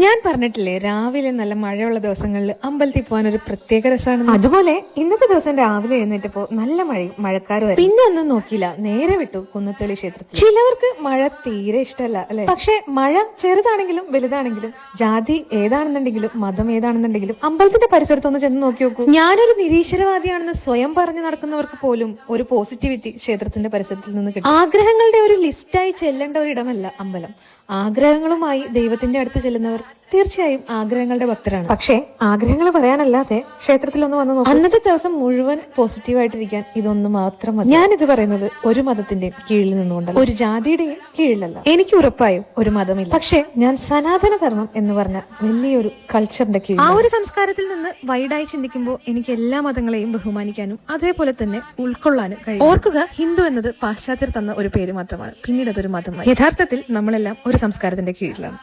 ഞാൻ പറഞ്ഞിട്ടില്ലേ രാവിലെ നല്ല മഴയുള്ള ദിവസങ്ങളിൽ അമ്പലത്തിൽ പോകാൻ ഒരു പ്രത്യേക രസമാണ്. അതുപോലെ ഇന്നത്തെ ദിവസം രാവിലെ എഴുന്നേറ്റപ്പോ നല്ല മഴയും മഴക്കാരും പിന്നെ ഒന്നും നോക്കിയില്ല, നേരെ വിട്ടു കുന്നത്തളി ക്ഷേത്രത്തിൽ. ചിലവർക്ക് മഴ തീരെ ഇഷ്ടമല്ല അല്ലെ, പക്ഷെ മഴ ചെറുതാണെങ്കിലും വലുതാണെങ്കിലും ജാതി ഏതാണെന്നുണ്ടെങ്കിലും മതം ഏതാണെന്നുണ്ടെങ്കിലും അമ്പലത്തിന്റെ പരിസരത്തൊന്ന് ചെന്ന് നോക്കി നോക്കൂ. ഞാനൊരു നിരീശ്വരവാദിയാണെന്ന് സ്വയം പറഞ്ഞു നടക്കുന്നവർക്ക് പോലും ഒരു പോസിറ്റിവിറ്റി ക്ഷേത്രത്തിന്റെ പരിസരത്തിൽ നിന്ന് കിട്ടും. ആഗ്രഹങ്ങളുടെ ഒരു ലിസ്റ്റായി ചെല്ലേണ്ട ഒരിടമല്ല അമ്പലം. ആഗ്രഹങ്ങളുമായി ദൈവത്തിന്റെ അടുത്ത് ചെല്ലുന്നവർ തീർച്ചയായും ആഗ്രഹങ്ങളുടെ ഭക്തരാണ്. പക്ഷേ ആഗ്രഹങ്ങൾ പറയാനല്ലാതെ ക്ഷേത്രത്തിലൊന്ന് വന്ന് നോക്കും. അന്നത്തെ ദിവസം മുഴുവൻ പോസിറ്റീവായിട്ടിരിക്കാൻ ഇതൊന്ന് മാത്രം മതി. ഞാനിത് പറയുന്നത് ഒരു മതത്തിന്റെയും കീഴിൽ നിന്നുകൊണ്ടല്ല, ഒരു ജാതിയുടെയും കീഴിലല്ല. എനിക്ക് ഉറപ്പായും ഒരു മതമില്ല. പക്ഷെ ഞാൻ സനാതന ധർമ്മം എന്ന് പറഞ്ഞ വലിയൊരു കൾച്ചറിന്റെ കീഴിൽ, ആ ഒരു സംസ്കാരത്തിൽ നിന്ന് വൈഡായി ചിന്തിക്കുമ്പോൾ എനിക്ക് എല്ലാ മതങ്ങളെയും ബഹുമാനിക്കാനും അതേപോലെ തന്നെ ഉൾക്കൊള്ളാനും കഴിയും. ഓർക്കുക, ഹിന്ദു എന്നത് പാശ്ചാത്യർ തന്ന ഒരു പേര് മാത്രമാണ്, പിന്നീട് അതൊരു മതമായി. യഥാർത്ഥത്തിൽ നമ്മളെല്ലാം ഒരു സംസ്കാരത്തിന്റെ കീഴിലാണ്.